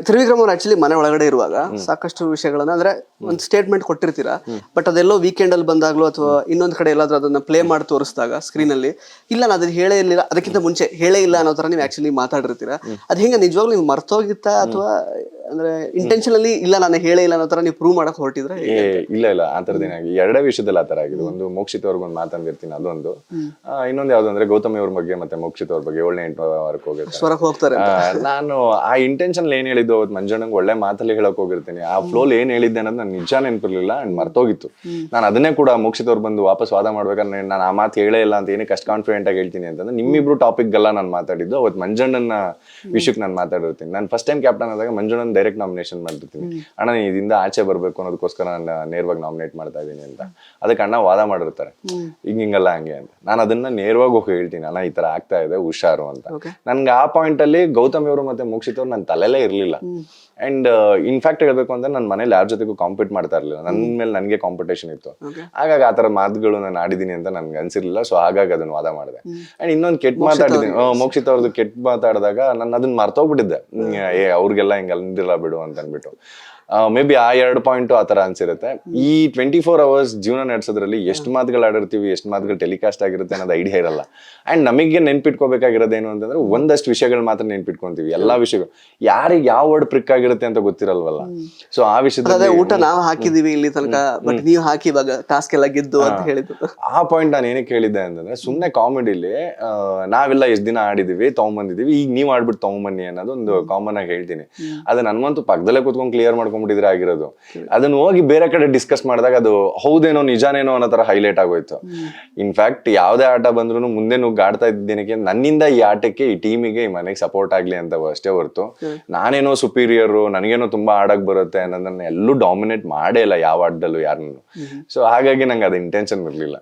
ತ್ರಿವಿಕ್ರಮ್ ಅವ್ರು ಆಕ್ಚುಲಿ ಮನೆ ಒಳಗಡೆ ಇರುವಾಗ ಸಾಕಷ್ಟು ವಿಷಯಗಳನ್ನ ಅಂದ್ರೆ ಒಂದು ಸ್ಟೇಟ್ಮೆಂಟ್ ಕೊಟ್ಟಿರ್ತೀರಾ, ಬಟ್ ಅದೆಲ್ಲೋ ವೀಕೆಂಡ್ ಅಲ್ಲಿ ಬಂದಾಗ್ಲೂ ಅಥವಾ ಇನ್ನೊಂದ್ ಕಡೆ ಎಲ್ಲಾದ್ರೂ ಅದನ್ನ ಪ್ಲೇ ಮಾಡಿ ತೋರಿಸಿದಾಗ ಸ್ಕ್ರೀನ್ ಅಲ್ಲಿ ಇಲ್ಲ ನಾನು ಅದನ್ನ ಹೇಳೇ ಇಲ್ಲ, ಅದಕ್ಕಿಂತ ಮುಂಚೆ ಹೇಳೇ ಇಲ್ಲ ಅನ್ನೋ ತರ ನೀವು ಆಕ್ಚುಲಿ ಮಾತಾಡಿರ್ತೀರಾ. ಅದ್ ಹೆಂಗ ನಿಜವಾಗ್ಲೂ ನೀವು ಮರ್ತೋಗಿತ್ತಾ ಅಥವಾ ಅಂದ್ರೆ ಇಂಟೆನ್ಷನಲಿ ಇಲ್ಲ ನಾನು ಹೇಳೇ ಇಲ್ಲ ಅನ್ನೋ ತರ ನೀವು ಪ್ರೂವ್ ಮಾಡಕ್ ಹೊರಟಿದ್ರೆ? ಇಲ್ಲ ಆ ತರದೇನಾಗಿ ಎರಡೇ ವಿಷಯದಲ್ಲಿ ಆ ತರ ಆಗಿದೆ. ಒಂದು ಮೋಕ್ಷಿತ್ ಅವ್ರಿಗೆ ಒಂದು ಮಾತಾಡ್ತಿರ್ತೀನಿ, ಅದೊಂದು. ಇನ್ನೊಂದು ಯಾವ್ದು ಅಂದ್ರೆ ಗೌತಮಿ ಅವ್ರ ಬಗ್ಗೆ ಮತ್ತೆ ಮೋಕ್ಷಿತ್ ಅವ್ರ ಬಗ್ಗೆ 7ನೇ 8ನೇ ವಾರಕ್ಕೆ ಹೋಗ್ತಾರೆ. ನಾನು ಆ ಇಂಟೆನ್ಷನ್ ಏನ್ ಹೇಳಿದ್ದು ಅವತ್ತು ಮಂಜಣ್ಣಂಗೆ ಒಳ್ಳೆ ಮಾತಲ್ಲಿ ಹೇಳಕ್ ಹೋಗಿರ್ತೀನಿ, ಆ ಫ್ಲೋಲ್ ಏನ್ ಹೇಳಿದ್ದೆ ಅನ್ನೋದು ನನ್ ನಿಜ ನೆನಪಿರ್ಲಿಲ್ಲ ಅಂಡ್ ಮರ್ತೋಗಿತ್ತು. ನಾನು ಅದನ್ನೇ ಕೂಡ ಮೋಕ್ಷಿತ್ ಅವ್ರು ಬಂದು ವಾಪಸ್ ವಾದ ಮಾಡ್ಬೇಕಾದ್ರೆ ನಾನು ಆ ಮಾತು ಹೇಳೇ ಇಲ್ಲ ಅಂತ ಏನಕ್ಕೆ ಅಷ್ಟು ಕಾನ್ಫಿಡೆಂಟ್ ಆಗಿ ಹೇಳ್ತೀನಿ ಅಂತಂದ್ರೆ ನಿಮ್ಮಿಬ್ರು ಟಾಪಿಕ್ ಎಲ್ಲ ನಾನು ಮಾತಾಡಿದ್ದು ಅವತ್ತು ಮಂಜಣ್ಣನ ವಿಷಯಕ್ಕೆ ನಾನು ಮಾತಾಡಿರ್ತೀನಿ. ನಾನು ಫಸ್ಟ್ ಟೈಮ್ ಕ್ಯಾಪ್ಟನ್ ಆದಾಗ ಮಂಜಣ್ಣನ ಡೈರೆಕ್ಟ್ ನಾಮಿನೇಷನ್ ಮಾಡಿರ್ತೀನಿ, ಅಣ್ಣ ನೀನ್ ಇದರಿಂದ ಆಚೆ ಬರ್ಬೇಕು ಅನ್ನೋದಕ್ಕೋಸ್ಕರ ನಾನು ನೇರವಾಗಿ ನಾಮಿನೇಟ್ ಮಾಡ್ತಾ ಇದ್ದೀನಿ ಅಂತ. ಅದಕ್ಕೆ ಅಣ್ಣ ವಾದ ಮಾಡಿರ್ತಾರೆ ಹಿಂಗಲ್ಲ ಹಂಗೆ ಅಂತ. ನಾನು ಅದನ್ನ ನೇರವಾಗಿ ಹೋಗಿ ಹೇಳ್ತೀನಿ, ಅಣ್ಣ ಈ ತರ ಆಗ್ತಾ ಇದೆ ಹುಷಾರು ಅಂತ. ನನ್ಗೆ ಆ ಪಾಯಿಂಟ್ ಅಲ್ಲಿ ಗೌತಮಿ ಅವರು ಮತ್ತೆ ಮೋಕ್ಷಿತ್ ಅವ್ರು ನನ್ನ ತಲೆಲೇ ಇರ್ಲಿಲ್ಲ. ಅಂಡ್ ಇನ್ಫ್ಯಾಕ್ಟ್ ಹೇಳ್ಬೇಕು ಅಂದ್ರೆ ನನ್ನ ಮನೇಲಿ ಯಾರ ಜೊತೆಗೂ ಕಾಂಪೀಟ್ ಮಾಡ್ತಾ ಇರ್ಲಿಲ್ಲ, ನನ್ನ ಮೇಲೆ ನನಗೆ ಕಾಂಪಿಟೇಷನ್ ಇತ್ತು. ಹಾಗಾಗಿ ಆ ತರ ಮಾತುಗಳು ನಾನು ಆಡಿದೀನಿ ಅಂತ ನನ್ಗೆ ಅನ್ಸಿರ್ಲಿಲ್ಲ. ಸೊ ಹಾಗಾಗಿ ಅದನ್ನ ವಾದ ಮಾಡಿದೆ. ಅಂಡ್ ಇನ್ನೊಂದು ಕೆಟ್ಟ ಮಾತಾಡಿದೀನಿ ಮೋಕ್ಷಿತ್ ಅವ್ರದ್ದು, ಕೆಟ್ಟ ಮಾತಾಡಿದಾಗ ನಾನು ಅದನ್ನ ಮರ್ತೋಗ್ಬಿಟ್ಟಿದ್ದೆ. ಅವ್ರಿಗೆಲ್ಲ ಹಿಂಗೆ ಅಂದಿಲ್ಲ ಬಿಡು ಅಂತ ಅನ್ಬಿಟ್ಟು. ಮೇ ಬಿ ಆ 2 ಪಾಯಿಂಟು ಆ ತರ ಅನ್ಸಿರುತ್ತೆ. ಈ 24 hours ಜೀವನ ನಡೆಸೋದ್ರಲ್ಲಿ ಎಷ್ಟು ಮಾತುಗಳು ಆಡಿರ್ತೀವಿ, ಎಷ್ಟು ಮಾತುಗಳು ಟೆಲಿಕಾಸ್ಟ್ ಆಗಿರುತ್ತೆ ಅನ್ನೋದು ಐಡಿಯಾ ಇರಲ್ಲ. ಅಂಡ್ ನಮಗೆ ನೆನ್ಪಿಟ್ಕೋಬೇಕಾಗಿರೋದೇನು ಅಂತಂದ್ರೆ ಒಂದಷ್ಟು ವಿಷಯಗಳು ಮಾತ್ರ ನೆನ್ಪಿಟ್ಕೊಂತೀವಿ. ಎಲ್ಲಾ ವಿಷಯಗಳು ಯಾರಿಗೆ ಯಾವ ವರ್ಡ್ ಪ್ರಿಕ್ ಆಗಿರುತ್ತೆ ಅಂತ ಗೊತ್ತಿರಲ್ವಲ್ಲ. ಸೊ ಆ ವಿಷಯದಲ್ಲಿ ಊಟ ನಾವು ಹಾಕಿದೀವಿ ಇಲ್ಲಿ ತನಕ, ಬಟ್ ನೀವು ಹಾಕಿ ಇವಾಗ ಟಾಸ್ಕ್ ಎಲ್ಲ ಗೆದ್ದು ಅಂತ ಹೇಳಿದ್ದು ಆ ಪಾಯಿಂಟ್ ನಾನು ಏನಕ್ಕೆ ಹೇಳಿದ್ದೆ ಅಂತಂದ್ರೆ ಸುಮ್ನೆ ಕಾಮಿಡಿಲಿ ನಾವೆಲ್ಲ ಎಷ್ಟ್ ದಿನ ಆಡಿದೀವಿ ತಗೊಂಬಂದಿದೀವಿ, ಈಗ ನೀವ್ ಆಡ್ಬಿಟ್ಟು ತಗೊಂಬನ್ನಿ ಅನ್ನೋದು ಒಂದು ಕಾಮನ್ ಆಗಿ ಹೇಳ್ತೀನಿ. ಅದನ್ನ ನನ್ಗಂತೂ ಪಕ್ಕದಲ್ಲೇ ಕೂತ್ಕೊಂಡು ಕ್ಲಿಯರ್ ಮಾಡ್ಕೊಂಡ್ಬಿಟ್ಟಿದ್ರೆ ಆಗಿರೋದು. ಅದನ್ನ ಹೋಗಿ ಬೇರೆ ಕಡೆ ಡಿಸ್ಕಸ್ ಮಾಡಿದಾಗ ಅದು ಹೌದೇನೋ ನಿಜಾನೇನೋ ಅನ್ನೋ ತರ ಹೈಲೈಟ್ ಆಗೋಯ್ತು. ಇನ್ಫ್ಯಾಕ್ಟ್ ಯಾವ್ದೇ ಆಟ ಬಂದ್ರು ಮುಂದೆ ನುಗ್ಗಿ ಆಡ್ತಾ ಇದ್ದೇನಕ್ಕೆ ನನ್ನಿಂದ ಈ ಆಟಕ್ಕೆ, ಈ ಟೀಮಿಗೆ, ಈ ಮನೆಗೆ ಸಪೋರ್ಟ್ ಆಗ್ಲಿ ಅಂತ ಅಷ್ಟೇ ಹೊರತು ನಾನೇನೋ ಸುಪೀರಿಯರು, ನನಗೇನೋ ತುಂಬಾ ಆಡಕ್ ಬರುತ್ತೆ ಅನ್ನೋದನ್ನ ಎಲ್ಲೂ ಡಾಮಿನೇಟ್ ಮಾಡೇ ಇಲ್ಲ ಯಾವ ಆಟದಲ್ಲೂ ಯಾರನ್ನು. ಸೊ ಹಾಗಾಗಿ ನಂಗೆ ಅದು ಇಂಟೆನ್ಷನ್ ಇರ್ಲಿಲ್ಲ.